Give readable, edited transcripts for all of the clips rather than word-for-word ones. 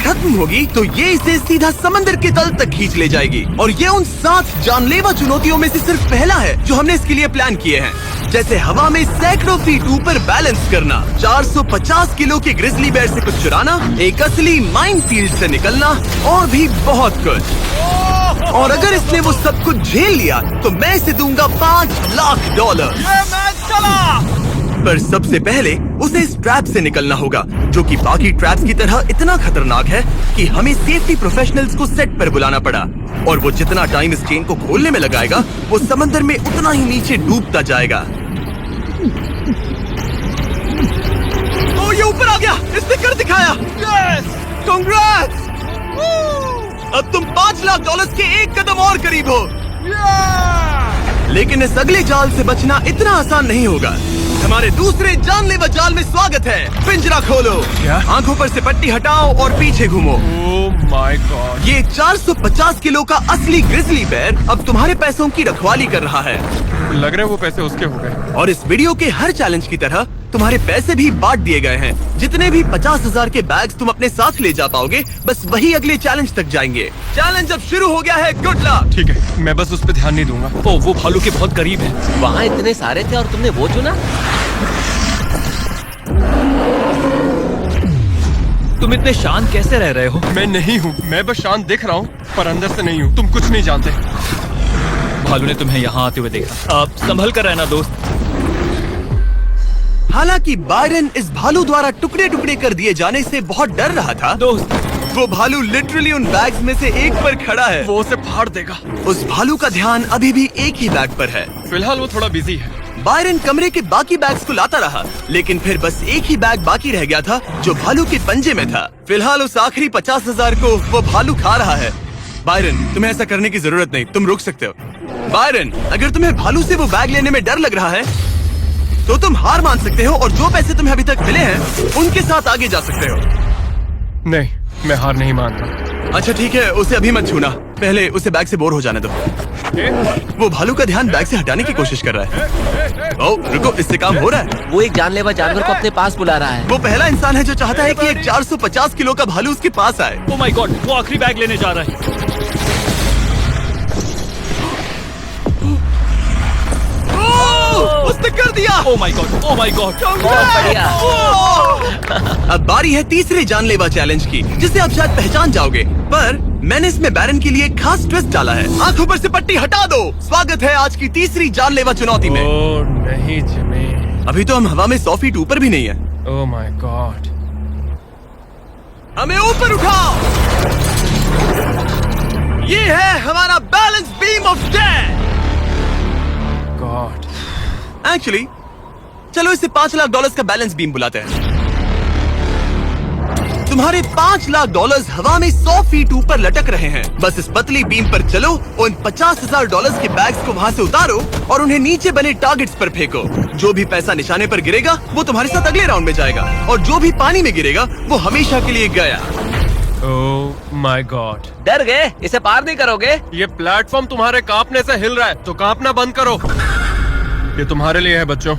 खत्म होगी तो ये इसे सीधा समंदर के तल तक खींच ले जाएगी। और ये उन 7 जानलेवा चुनौतियों में से सिर्फ पहला है जो हमने इसके लिए प्लान किए हैं, जैसे हवा में सैकड़ों फीट ऊपर बैलेंस करना, 450 किलो के ग्रिजली बेयर से कुछ चुराना, एक असली माइनफील्ड से निकलना और भी बहुत कुछ। और अगर इसने वो सब कुछ झेल लिया तो मैं इसे दूंगा $5 लाख। पर सबसे पहले उसे इस ट्रैप से निकलना होगा, जो कि बाकी ट्रैप्स की तरह इतना खतरनाक है कि हमें सेफ्टी प्रोफेशनल्स को सेट पर बुलाना पड़ा। और वो जितना टाइम इस चेन को खोलने में लगाएगा, वो समंदर में उतना ही नीचे डूबता जाएगा। ओ, ये ऊपर आ गया, इसने कर दिखाया। कांग्रेट्स! अब तुम $5 लाख के एक कदम और करीब हो। लेकिन इस अगले जाल से बचना इतना आसान नहीं होगा। हमारे दूसरे जानलेवा जाल में स्वागत है। पिंजरा खोलो, क्या? आंखों पर से पट्टी हटाओ और पीछे घूमो। ओह माय गॉड! ये 450 किलो का असली ग्रिजली बेयर अब तुम्हारे पैसों की रखवाली कर रहा है। लग रहा है वो पैसे उसके हो गए। और इस वीडियो के हर चैलेंज की तरह तुम्हारे पैसे भी बांट दिए गए हैं। जितने भी 50,000 के बैग्स तुम अपने साथ ले जा पाओगे, बस वही अगले चैलेंज तक जाएंगे। चैलेंज अब शुरू हो गया है। Good luck. ठीक है, मैं बस उस पर ध्यान नहीं दूंगा। ओ, वो भालू के बहुत करीब है। वहाँ इतने सारे थे और तुमने वो चुना? तुम इतने शांत कैसे रह रहे हो? मैं नहीं हूँ, मैं बस शांत दिख रहा हूँ, पर अंदर से नहीं हूँ। तुम कुछ नहीं जानते। भालू ने तुम्हें यहाँ आते हुए देखा। अब संभल कर रहना दोस्त। हालांकि बायरन इस भालू द्वारा टुकड़े टुकड़े कर दिए जाने से बहुत डर रहा था। दोस्त, वो भालू लिटरली उन बैग्स में से एक पर खड़ा है। वो उसे फाड़ देगा। उस भालू का ध्यान अभी भी एक ही बैग पर है। फिलहाल वो थोड़ा बिजी है। बायरन कमरे के बाकी बैग्स को लाता रहा, लेकिन फिर बस एक ही बैग बाकी रह गया था जो भालू के पंजे में था। फिलहाल उस आखिरी 50,000 को वो भालू खा रहा है। बायरन, तुम्हें ऐसा करने की जरूरत नहीं, तुम रुक सकते हो। बायरन, अगर तुम्हें भालू से वो बैग लेने में डर लग रहा है तो तुम हार मान सकते हो और जो पैसे तुम्हें अभी तक मिले हैं उनके साथ आगे जा सकते हो। नहीं, मैं हार नहीं मानता। अच्छा ठीक है, उसे अभी मत छूना, पहले उसे बैग से बोर हो जाने दो। वो भालू का ध्यान बैग से हटाने की कोशिश कर रहा है। ओह रुको, इससे काम हो रहा है। वो एक जानलेवा जानवर को अपने पास बुला रहा है। वो पहला इंसान है जो चाहता है कि एक 450 किलो का भालू उसके पास आए। ओ माय गॉड, वो आखिरी बैग लेने जा रहा है। उसने कर दिया। Oh my god, oh my God. बहुत बढ़िया। अब बारी है तीसरे जानलेवा चैलेंज की, जिसे आप शायद पहचान जाओगे, पर मैंने इसमें बैरन के लिए एक खास ट्विस्ट डाला है। आंखों पर से पट्टी हटा दो। स्वागत है आज की तीसरी जानलेवा चुनौती में। ओह नहीं जिमी, अभी तो हम हवा में 100 फीट ऊपर भी नहीं है। ओह माय गॉड। हमें ऊपर उठाओ। ये है हमारा balance beam of death. God. Actually चलो इसे $5 लाख का बैलेंस बीम बुलाते हैं। तुम्हारे $5 लाख हवा में 100 फीट ऊपर लटक रहे हैं। बस इस पतली बीम पर चलो, उन $50,000 के बैग्स को वहाँ से उतारो और उन्हें नीचे बने टारगेट्स पर फेंको। जो भी पैसा निशाने पर गिरेगा वो तुम्हारे साथ अगले राउंड में जाएगा, और जो भी पानी में गिरेगा वो हमेशा के लिए गया। ओह माय गॉड। डर गए? इसे पार नहीं करोगे? ये प्लेटफॉर्म तुम्हारे कांपने से हिल रहा है, तो कांपना बंद करो। ये तुम्हारे लिए है बच्चों।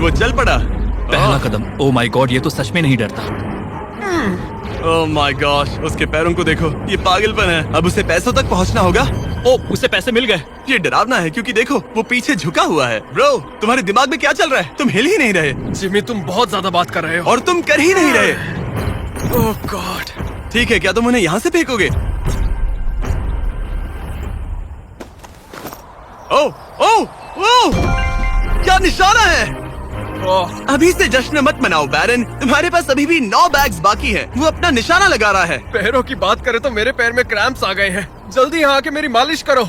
वो चल पड़ा। पहला कदम। ओ माय गॉड, ये तो सच में नहीं डरता। ओह माय गॉश, उसके पैरों को देखो, ये पागलपन है। अब उसे पैसों तक पहुंचना होगा। ओ, उसे पैसे मिल गए। ये डरावना है क्योंकि देखो वो पीछे झुका हुआ है। ब्रो, तुम्हारे दिमाग में क्या चल रहा है? तुम हिल ही नहीं रहे जिमी, तुम बहुत ज्यादा बात कर रहे हो। और तुम कर ही नहीं रहे। ओह गॉड। ठीक है, क्या तुम उन्हें यहाँ से फेंकोगे? ओह ओह ओह, क्या निशाना है? ओह, अभी से जश्न मत मनाओ बैरन, तुम्हारे पास अभी भी 9 बैग्स बाकी हैं। वो अपना निशाना लगा रहा है। पैरों की बात करें तो मेरे पैर में क्रैम्प्स आ गए हैं। जल्दी यहाँ आके मेरी मालिश करो।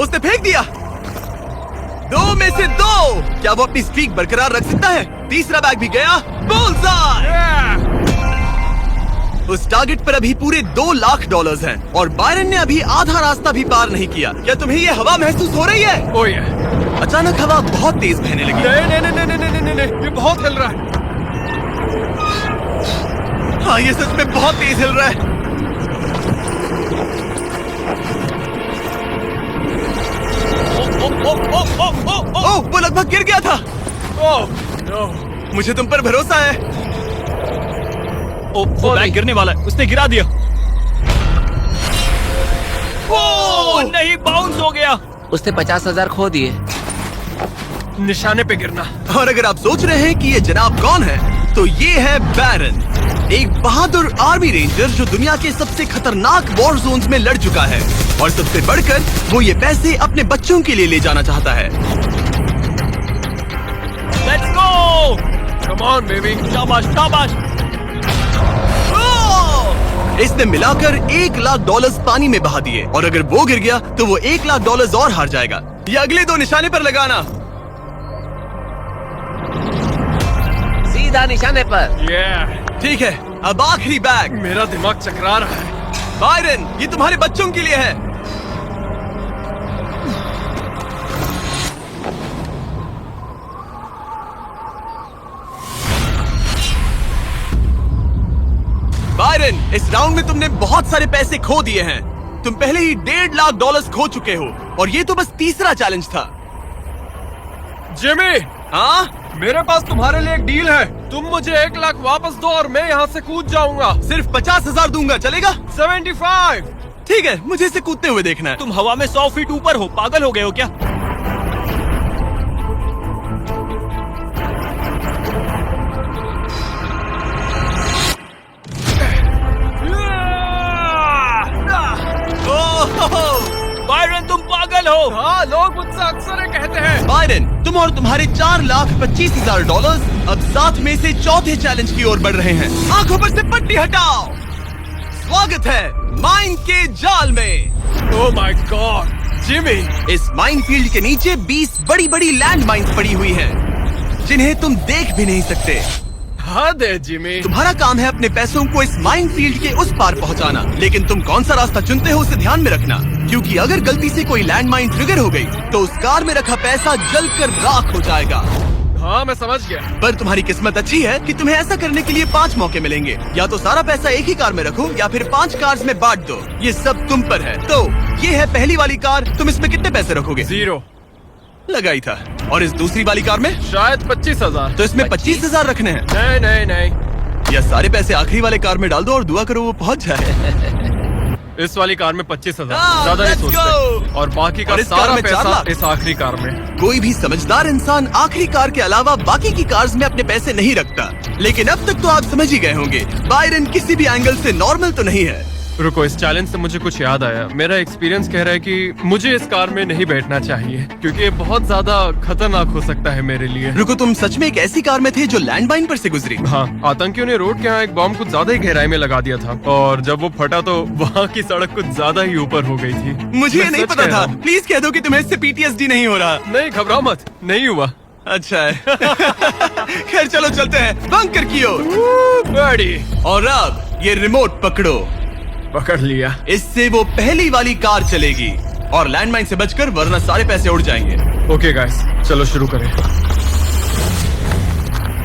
उसने फेंक दिया। 2 में से 2। क्या वो अपनी स्ट्रीक बरकरार रख सकता है? तीसरा बैग भी गया। बुल्सआई! उस टारगेट पर अभी पूरे $2 लाख हैं और बायरन ने अभी आधा रास्ता भी पार नहीं किया। क्या तुम्हें ये हवा महसूस हो रही है? ओह ये। अचानक हवा बहुत तेज बहने लगी। नहीं नहीं नहीं नहीं नहीं नहीं नहीं, ये बहुत हिल रहा है। हाँ, ये सच में बहुत तेज हिल रहा है। ओह, वो लगभग गिर गया था। ओह मुझे तुम पर भरोसा है। ओ, वो बैग गिरने वाला है, उसने गिरा दिया। ओ नहीं, बाउंस हो गया। उसने 50,000 खो दिए। निशाने पे गिरना। और अगर आप सोच रहे हैं कि ये जनाब कौन है, तो ये है बैरन, एक बहादुर आर्मी रेंजर जो दुनिया के सबसे खतरनाक वॉर जोन्स में लड़ चुका है। और सबसे बढ़कर वो ये पैसे अपने बच्चों के लिए ले जाना चाहता है। Let's go. Come on baby. शाबाश शाबाश। इसने मिलाकर $1,00,000 पानी में बहा दिए, और अगर वो गिर गया तो वो $1,00,000 और हार जाएगा। ये अगले 2 निशाने पर लगाना। सीधा निशाने पर। ठीक है, अब आखिरी बैग। मेरा दिमाग चकरा रहा है। बायरन, ये तुम्हारे बच्चों के लिए है। बायरन, इस राउंड में तुमने बहुत सारे पैसे खो दिए हैं। तुम पहले ही $1,50,000 खो चुके हो, और ये तो बस तीसरा चैलेंज था। जिमी, हाँ, मेरे पास तुम्हारे लिए एक डील है। तुम मुझे 1,00,000 वापस दो और मैं यहाँ से कूद जाऊंगा। सिर्फ 50,000 दूंगा, चलेगा? 75। ठीक है, मुझे इसे कूदते हुए देखना है। तुम हवा में 100 फीट ऊपर हो, पागल हो गए हो क्या? बायरन, तुम पागल हो। हाँ, लोग मुझसे अक्सर ये कहते हैं। बायरन, तुम और तुम्हारे $4,25,000 अब 7 में से चौथे चैलेंज की ओर बढ़ रहे हैं। आंखों पर से पट्टी हटाओ। स्वागत है माइन के जाल में। ओह माय गॉड, जिमी। इस माइन फील्ड के नीचे 20 बड़ी बड़ी लैंड माइन्स पड़ी हुई हैं, जिन्हें तुम देख भी नहीं सकते। हाँ दे जिमी। तुम्हारा काम है अपने पैसों को इस माइन फील्ड के उस पार पहुंचाना, लेकिन तुम कौन सा रास्ता चुनते हो उसे ध्यान में रखना, क्योंकि अगर गलती से कोई लैंड माइन ट्रिगर हो गई तो उस कार में रखा पैसा जलकर राख हो जाएगा। हाँ, मैं समझ गया। पर तुम्हारी किस्मत अच्छी है कि तुम्हें ऐसा करने के लिए 5 मौके मिलेंगे। या तो सारा पैसा एक ही कार में रखो, या फिर 5 कार्स में बांट दो। ये सब तुम पर है। तो ये है पहली वाली कार, तुम इसमें कितने पैसे रखोगे? 0 लगाई था। और इस दूसरी वाली कार में? शायद 25,000। तो इसमें 25,000 रखने हैं। नहीं नहीं नहीं। या सारे पैसे आखिरी वाले कार में डाल दो और दुआ करो वो पहुंच जाए। इस वाली कार में 25,000, हाँ, ज्यादा नहीं let's सोचते। go। और बाकी का और इस कार सारा में 4 पैसा लाख। इस आखिरी कार में। कोई भी समझदार इंसान आखिरी कार के अलावा बाकी की कार्स में अपने पैसे नहीं रखता। लेकिन अब तक तो आप समझ ही गए होंगे, बायरन किसी भी एंगल से नॉर्मल तो नहीं है। रुको, इस चैलेंज से मुझे कुछ याद आया। मेरा एक्सपीरियंस कह रहा है कि मुझे इस कार में नहीं बैठना चाहिए, क्योंकि ये बहुत ज्यादा खतरनाक हो सकता है मेरे लिए। रुको, तुम सच में एक ऐसी कार में थे जो लैंडमाइन पर से गुजरी? हाँ, आतंकियों ने रोड के यहाँ एक बॉम्ब कुछ ज्यादा ही गहराई में लगा दिया था, और जब वो फटा तो वहाँ की सड़क कुछ ज्यादा ही ऊपर हो गई थी। मुझे मैं नहीं सच पता कह रहा था। हूँ। प्लीज कह दो कि तुम्हें इससे PTSD नहीं हो रहा। नहीं, घबराओ मत, नहीं हुआ। अच्छा है। खैर चलो चलते हैं बंकर की ओर। बड़ी। और अब ये रिमोट पकड़ो। पकड़ लिया। इससे वो पहली वाली कार चलेगी और लैंडमाइन से बचकर, वरना सारे पैसे उड़ जाएंगे। ओके गाइस, चलो शुरू करें।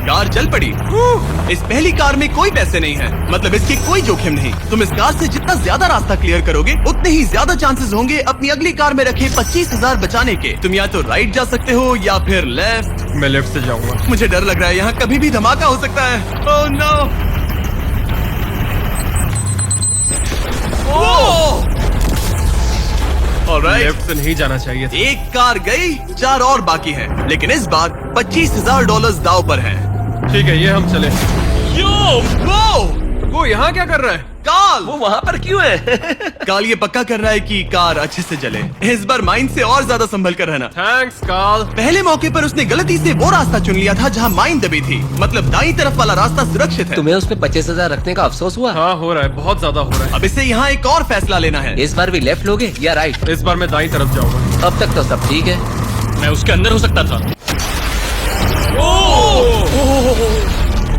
कार चल पड़ी। इस पहली कार में कोई पैसे नहीं है, मतलब इसकी कोई जोखिम नहीं। तुम इस कार से जितना ज्यादा रास्ता क्लियर करोगे, उतने ही ज्यादा चांसेस होंगे अपनी अगली कार में रखे 25,000 बचाने के। तुम या तो राइट जा सकते हो या फिर लेफ्ट। मैं लेफ्ट से जाऊंगा। मुझे डर लग रहा है, यहाँ कभी भी धमाका हो सकता है। Oh no. ऑलराइट, लेफ्ट से नहीं जाना चाहिए था। एक कार गई, 4 और बाकी है, लेकिन इस बार $25,000 दाव पर है। ठीक है, ये हम चले। वो यहाँ क्या कर रहा है? काल, वो वहाँ पर क्यों है? काल ये पक्का कर रहा है कि कार अच्छे से चले। इस बार माइन से और ज्यादा संभल कर रहना। थैंक्स काल। पहले मौके पर उसने गलती से वो रास्ता चुन लिया था जहाँ माइन दबी थी, मतलब दाईं तरफ वाला रास्ता सुरक्षित है। तुम्हें उसमें 25,000 रखने का अफसोस हुआ? हाँ, हो रहा है, बहुत ज्यादा हो रहा अब इसे यहाँ एक और फैसला लेना है। इस बार भी लेफ्ट लोगे या राइट? है। इस बार मैं दाईं तरफ जाऊंगा। अब तक तो सब ठीक है। मैं उसके अंदर हो सकता था।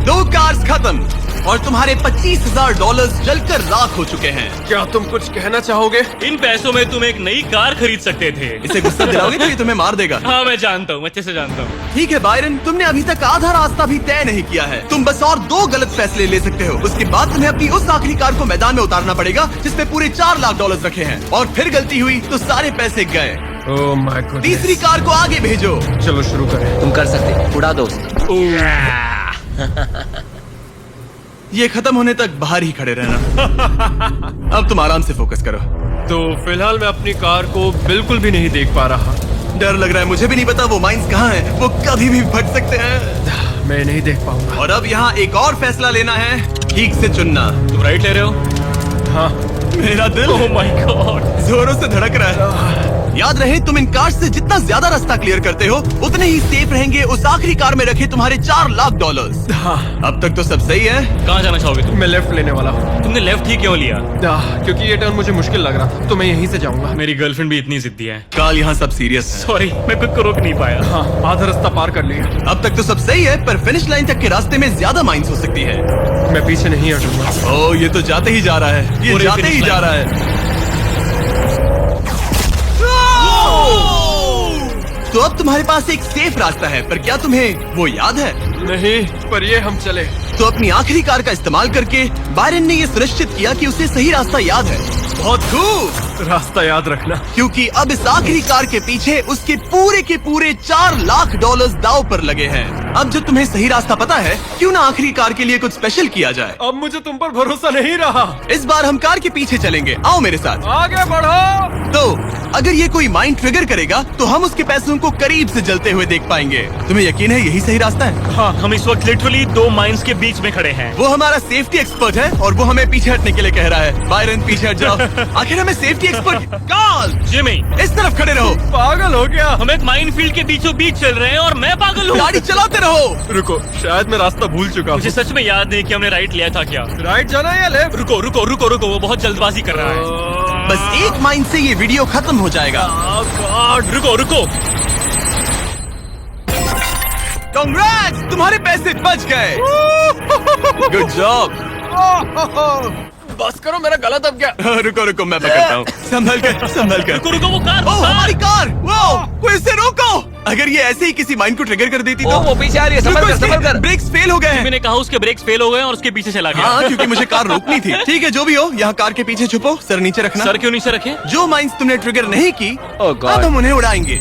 2 कार्स खत्म और तुम्हारे $25,000 जलकर राख हो चुके हैं। क्या तुम कुछ कहना चाहोगे? इन पैसों में तुम एक नई कार खरीद सकते थे। इसे गुस्सा दिलाओगे तो ये तुम्हें मार देगा। हाँ, मैं जानता हूँ, अच्छे से जानता हूँ। ठीक है बायरन, तुमने अभी तक आधा रास्ता भी तय नहीं किया है। तुम बस और 2 गलत फैसले ले सकते हो। उसके बाद तुम्हें अपनी उस आखिरी कार को मैदान में उतारना पड़ेगा जिसमें पूरे $4,00,000 रखे हैं। और फिर गलती हुई तो सारे पैसे गए। ओह माय गॉड। तीसरी कार को आगे भेजो। चलो शुरू करें। तुम कर सकते, उड़ा दो उसे। ये खत्म होने तक बाहर ही खड़े रहना। अब तुम आराम से फोकस करो। तो फिलहाल मैं अपनी कार को बिल्कुल भी नहीं देख पा रहा। डर लग रहा है, मुझे भी नहीं पता वो माइंस कहाँ हैं। वो कभी भी फट सकते हैं। मैं नहीं देख पाऊंगा। और अब यहाँ एक और फैसला लेना है, ठीक से चुनना। तुम राइट ले रहे हो? हाँ। मेरा दिल ओह माय गॉड। जोरों से धड़क रहा है। याद रहे, तुम इन कार से जितना ज्यादा रास्ता क्लियर करते हो उतने ही सेफ रहेंगे उस आखिरी कार में रखे तुम्हारे $4 लाख। हाँ। अब तक तो सब सही है। कहाँ जाना चाहोगे तुम? मैं लेफ्ट लेने वाला हूँ। तुमने लेफ्ट ही क्यों लिया? क्योंकि ये टर्न मुझे मुश्किल लग रहा था, तो मैं यहीं से जाऊंगा। मेरी गर्लफ्रेंड भी इतनी जिद्दी है। काल यहाँ सब सीरियस है। सॉरी, मैं खुद को रोक नहीं पाया। हाँ, आधा रास्ता पार कर लिया। अब तक तो सब सही है, पर फिनिश लाइन तक के रास्ते में ज्यादा माइंस हो सकती है। मैं पीछे नहीं हटूंगा। ओह, ये तो जाते ही जा रहा है। ये पूरे जाते ही finish जा line। रहा है। तो अब तुम्हारे पास एक सेफ रास्ता है, पर क्या तुम्हें वो याद है? नहीं, पर ये हम चले। तो अपनी आखिरी कार का इस्तेमाल करके बायरन ने ये सुनिश्चित किया कि उसे सही रास्ता याद है। बहुत खूब। रास्ता याद रखना। क्योंकि अब इस आखिरी कार के पीछे उसके पूरे के पूरे $4 लाख दांव पर लगे हैं। अब जब तुम्हें सही रास्ता पता है, क्यों ना आखिरी कार के लिए कुछ स्पेशल किया जाए। अब मुझे तुम पर भरोसा नहीं रहा। इस बार हम कार के पीछे चलेंगे, आओ मेरे साथ। आगे बढ़ो। तो अगर ये कोई माइंड ट्रिगर करेगा तो हम उसके पैसों को करीब से जलते हुए देख पाएंगे। तुम्हें यकीन है यही सही रास्ता है? हाँ, हम इस वक्त लिटरली 2 माइंस के बीच में खड़े हैं। वो हमारा सेफ्टी एक्सपर्ट है और वो हमें पीछे हटने के लिए कह रहा है। बायरन, पीछे हट जाओ। आखिर हमें सेफ्टी एक्सपर्ट काल जिमी, इस तरफ खड़े रहो। पागल हो गया। हम एक माइनफील्ड के बीचों बीच चल रहे हैं और मैं पागल हूँ। गाड़ी चलाते रहो। रुको, शायद मैं रास्ता भूल चुका हूँ। मुझे सच में याद नहीं कि हमने राइट लिया था क्या। राइट जाना है या लेफ्ट? रुको रुको रुको रुको, वो बहुत जल्दबाजी कर रहा है। बस एक माइंड से ये वीडियो खत्म हो जाएगा। गॉड, रुको रुको। कांग्रेट्स, तुम्हारे पैसे बच गए। Good job. बस करो, मेरा गला दब गया। रुको रुको, मैं पकड़ता हूँ। संभल कर, संभल कर। रुको रुको, वो कार, ओह, हमारी कार। वो कोई इसे रोको। अगर ये ऐसे ही किसी माइंड को ट्रिगर कर देती तो। वो पीछे आ रही है, संभल रुको, कर, इसके संभल कर। ब्रेक्स फेल हो गए हैं। मैंने कहा उसके ब्रेक्स फेल हो गए और उसके पीछे चला गया। हाँ, क्योंकि मुझे कार रोकनी थी। ठीक है, जो भी हो, यहाँ कार के पीछे छुपो, सर नीचे रखना। सर क्यों नीचे रखे? जो माइंस तुमने ट्रिगर नहीं की, Oh God. अब हम उन्हें उड़ाएंगे।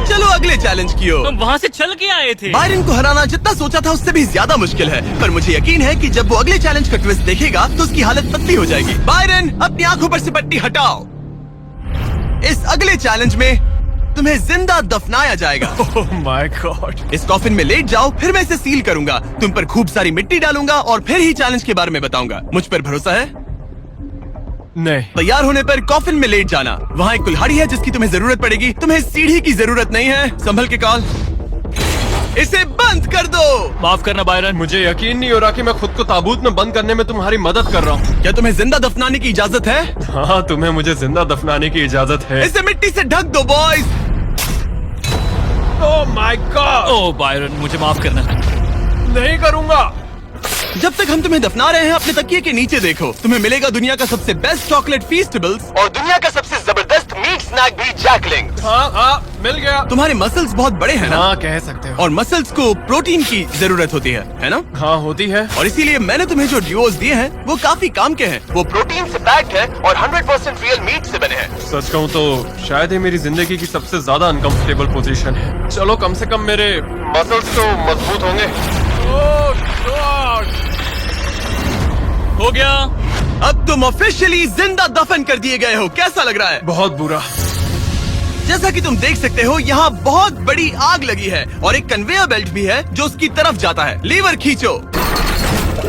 चलो अगले चैलेंज की ओर। हम वहाँ से चल के आए थे। बायरन को हराना जितना सोचा था उससे भी ज्यादा मुश्किल है, पर मुझे यकीन है कि जब वो अगले चैलेंज का ट्विस्ट देखेगा तो उसकी हालत पतली हो जाएगी। बायरन, अपनी आंखों पर से पट्टी हटाओ। इस अगले चैलेंज में तुम्हें जिंदा दफनाया जाएगा। ओह माय गॉड। इस कॉफिन में लेट जाओ, फिर मैं इसे सील करूंगा। तुम पर खूब सारी मिट्टी डालूंगा और फिर ही चैलेंज के बारे में बताऊंगा। मुझ पर भरोसा है? नहीं। तैयार होने पर कॉफिन में लेट जाना। वहाँ एक कुल्हाड़ी है जिसकी तुम्हें जरूरत पड़ेगी। तुम्हें सीढ़ी की जरूरत नहीं है। संभल के कॉल। इसे बंद कर दो। माफ करना बायरन, मुझे यकीन नहीं हो रहा कि मैं खुद को ताबूत में बंद करने में तुम्हारी मदद कर रहा हूँ। क्या तुम्हें जिंदा दफनाने की इजाजत है? हाँ, तुम्हें मुझे जिंदा दफनाने की इजाजत है। इसे मिट्टी से ढक दो boys. Oh my god. O Byron, मुझे माफ करना। नहीं करूँगा। जब तक हम तुम्हें दफना रहे हैं, अपने तकिए के नीचे देखो। तुम्हें मिलेगा दुनिया का सबसे बेस्ट चॉकलेट फीस्टेबल्स और दुनिया का सबसे जबरदस्त मीट स्नैक भी, जैकलिंग। हाँ, मिल गया। तुम्हारे मसल्स बहुत बड़े हैं ना? हाँ, कह सकते हो। और मसल्स को प्रोटीन की जरूरत होती है ना? हाँ, होती है। और इसीलिए मैंने तुम्हें जो ड्यूओस दिए हैं वो काफी काम के हैं। वो प्रोटीन से पैक्ड है और 100% रियल मीट से बने हैं। सच कहूँ तो शायद ये मेरी जिंदगी की सबसे ज्यादा अनकंफर्टेबल पोजीशन है। चलो, कम से कम मेरे मसल्स तो मजबूत होंगे। ओह गॉड। हो गया। अब तुम ऑफिशियली जिंदा दफन कर दिए गए हो। कैसा लग रहा है? बहुत बुरा। जैसा कि तुम देख सकते हो, यहाँ बहुत बड़ी आग लगी है और एक कन्वेयर बेल्ट भी है जो उसकी तरफ जाता है। लीवर खींचो।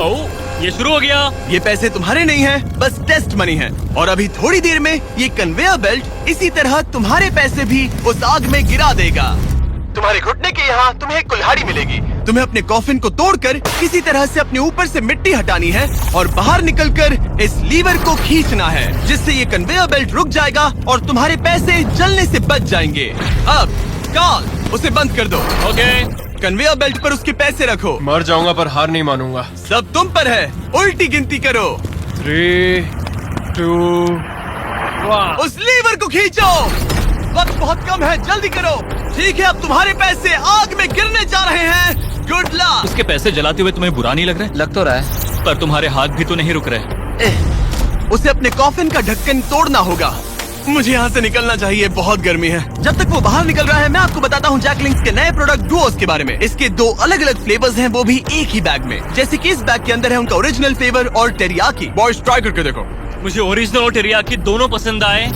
ओह, ये शुरू हो गया। ये पैसे तुम्हारे नहीं हैं, बस टेस्ट मनी है। और अभी थोड़ी देर में ये कन्वेयर बेल्ट इसी तरह तुम्हारे पैसे भी उस आग में गिरा देगा। तुम्हारे घुटने के यहाँ तुम्हें एक कुल्हाड़ी मिलेगी। तुम्हें अपने कॉफिन को तोड़कर किसी तरह से अपने ऊपर से मिट्टी हटानी है और बाहर निकलकर इस लीवर को खींचना है, जिससे ये कन्वेयर बेल्ट रुक जाएगा और तुम्हारे पैसे जलने से बच जाएंगे। अब कॉल, उसे बंद कर दो। ओके। कन्वेयर बेल्ट पर उसके पैसे रखो। मर जाऊंगा पर हार नहीं मानूंगा। सब तुम पर है। उल्टी गिनती करो। 3, 2, 1। उस लीवर को खींचो। वक्त बहुत कम है, जल्दी करो। ठीक है, अब तुम्हारे पैसे आग में गिरने जा रहे हैं। Good luck. उसके पैसे जलाते हुए तुम्हें बुरा नहीं लग रहा है? लग तो रहा है। पर तुम्हारे हाथ भी तो नहीं रुक रहे। उसे अपने कॉफिन का ढक्कन तोड़ना होगा। मुझे यहाँ से निकलना चाहिए, बहुत गर्मी है। जब तक वो बाहर निकल रहा है, मैं आपको बताता हूँ जैक लिंक्स के नए प्रोडक्ट डुओस के बारे में। इसके 2 अलग अलग फ्लेवर्स हैं, वो भी एक ही बैग में। जैसे कि इस बैग के अंदर है उनका ओरिजिनल फ्लेवर और टेरियाकी। बॉयज ट्राई करके देखो। मुझे ओरिजिनल और टेरियाकी दोनों पसंद आए।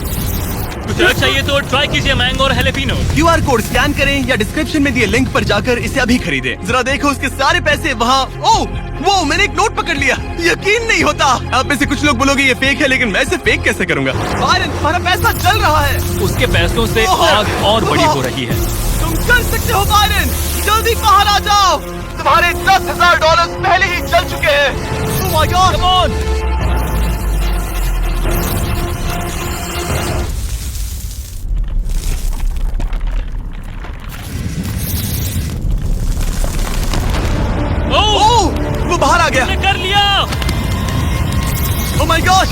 कुछ अलग चाहिए तो ट्राई कीजिए मैंगो और हैलेपिनो। QR कोड स्कैन करें या डिस्क्रिप्शन में दिए लिंक पर जाकर इसे अभी खरीदें। जरा देखो उसके सारे पैसे वहाँ। ओह वो मैंने एक नोट पकड़ लिया, यकीन नहीं होता। आप में से कुछ लोग बोलोगे ये फेक है, लेकिन मैं इसे फेक कैसे करूँगा? बायरन तुम्हारा पैसा चल रहा है। उसके पैसों से आग और बड़ी हो रही है। तुम चल सकते हो बायरन, जल्दी बाहर आ जाओ। तुम्हारे $10,000 पहले ही चल चुके हैं। Oh my God, come on! वो बाहर आ गया। कर लिया। Oh my gosh!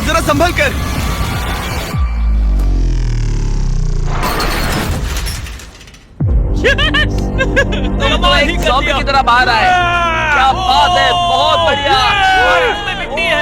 जरा संभल कर। तुम तो एक ज़ॉम्बी की तरह बाहर आए। क्या बात है, बहुत बढ़िया। मिट्टी है।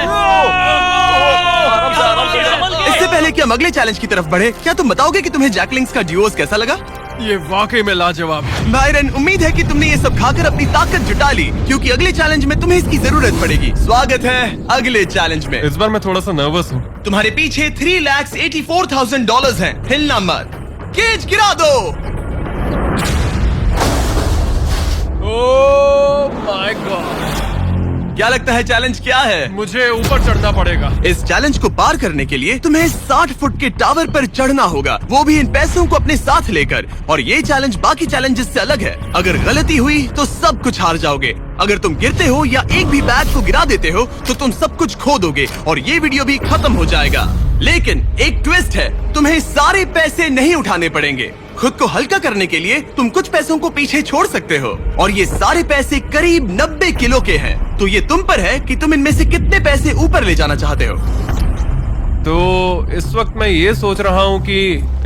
इससे पहले कि हम अगले चैलेंज की तरफ बढ़े, क्या तुम बताओगे कि तुम्हें जैकलिंग्स का ड्यूओस कैसा लगा? ये वाकई में लाजवाब है। बायरन, उम्मीद है कि तुमने ये सब खाकर अपनी ताकत जुटा ली, क्योंकि अगले चैलेंज में तुम्हें इसकी जरूरत पड़ेगी। स्वागत है अगले चैलेंज में। इस बार मैं थोड़ा सा नर्वस हूँ। तुम्हारे पीछे $3,84,000 हैं। हिलना मत। केज गिरा दो। ओह माय गॉड! क्या लगता है चैलेंज क्या है? मुझे ऊपर चढ़ना पड़ेगा। इस चैलेंज को पार करने के लिए तुम्हें 60 फुट के टावर पर चढ़ना होगा, वो भी इन पैसों को अपने साथ लेकर। और ये चैलेंज बाकी चैलेंजेस से अलग है। अगर गलती हुई तो सब कुछ हार जाओगे। अगर तुम गिरते हो या एक भी बैग को गिरा देते हो तो तुम सब कुछ खो दोगे और ये वीडियो भी खत्म हो जाएगा। लेकिन एक ट्विस्ट है, तुम्हें सारे पैसे नहीं उठाने पड़ेंगे। खुद को हल्का करने के लिए तुम कुछ पैसों को पीछे छोड़ सकते हो और ये सारे पैसे करीब 90 किलो के हैं। तो ये तुम पर है कि तुम इनमें से कितने पैसे ऊपर ले जाना चाहते हो। तो इस वक्त मैं ये सोच रहा हूँ कि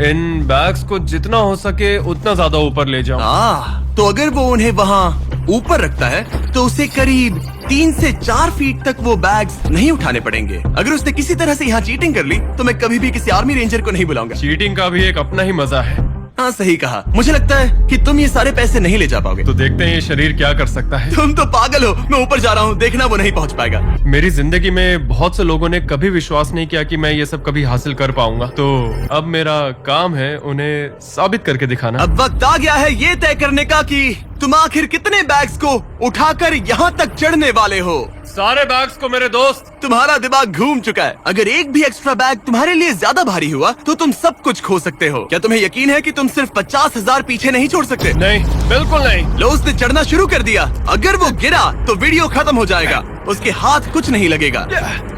इन बैग्स को जितना हो सके उतना ज्यादा ऊपर ले जाऊँ। तो अगर वो उन्हें वहाँ ऊपर रखता है तो उसे करीब 3 से 4 फीट तक वो बैग्स नहीं उठाने पड़ेंगे। अगर उसने किसी तरह से यहाँ चीटिंग कर ली तो मैं कभी भी किसी आर्मी रेंजर को नहीं बुलाऊंगा। चीटिंग का भी एक अपना ही मजा है। हाँ सही कहा। मुझे लगता है कि तुम ये सारे पैसे नहीं ले जा पाओगे। तो देखते हैं ये शरीर क्या कर सकता है। तुम तो पागल हो। मैं ऊपर जा रहा हूँ, देखना वो नहीं पहुँच पाएगा। मेरी जिंदगी में बहुत से लोगों ने कभी विश्वास नहीं किया कि मैं ये सब कभी हासिल कर पाऊंगा। तो अब मेरा काम है उन्हें साबित करके दिखाना। अब वक्त आ गया है ये तय करने का कि तुम आखिर कितने बैग्स को उठाकर यहाँ तक चढ़ने वाले हो। सारे बैग्स को मेरे दोस्त। तुम्हारा दिमाग घूम चुका है। अगर एक भी एक्स्ट्रा बैग तुम्हारे लिए ज्यादा भारी हुआ तो तुम सब कुछ खो सकते हो। क्या तुम्हें यकीन है कि तुम सिर्फ 50,000 पीछे नहीं छोड़ सकते? नहीं, बिल्कुल नहीं। लो उसने चढ़ना शुरू कर दिया। अगर वो गिरा तो वीडियो खत्म हो जाएगा, उसके हाथ कुछ नहीं लगेगा।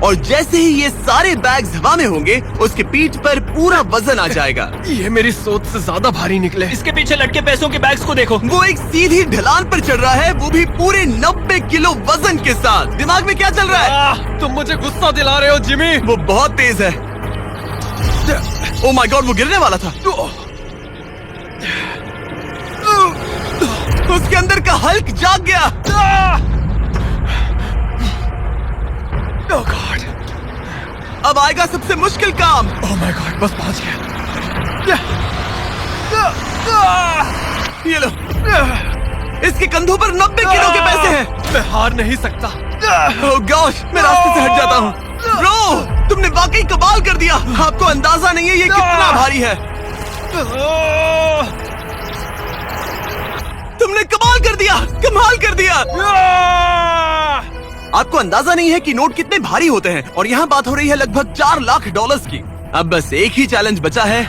और जैसे ही ये सारे बैग्स हवा में होंगे उसके पीठ पर पूरा वजन आ जाएगा। ये मेरी सोच से ज्यादा भारी निकले। इसके पीछे लटके पैसों के बैग्स को देखो। वो एक सीधी ढलान पर चढ़ रहा है, वो भी पूरे 90 किलो वजन के साथ। दिमाग में क्या चल रहा है? तुम मुझे गुस्सा दिला रहे हो जिमी। वो बहुत तेज है। ओह माय गॉड, वो गिरने वाला था। उसके अंदर का हल्क जाग गया। ओह गॉड, अब आएगा सबसे मुश्किल काम। ओह माय गॉड, बस पहुंच गया। ये लो, इसके कंधों पर 90 किलो के पैसे हैं। मैं हार नहीं सकता। ओह गॉश, मैं रास्ते से हट जाता हूँ। ब्रो, तुमने वाकई कमाल कर दिया। आपको अंदाजा नहीं है ये कितना भारी है। तुमने कमाल कर दिया, कमाल कर दिया। आपको अंदाजा नहीं है कि नोट कितने भारी होते हैं और यहाँ बात हो रही है लगभग $4 लाख की। अब बस एक ही चैलेंज बचा है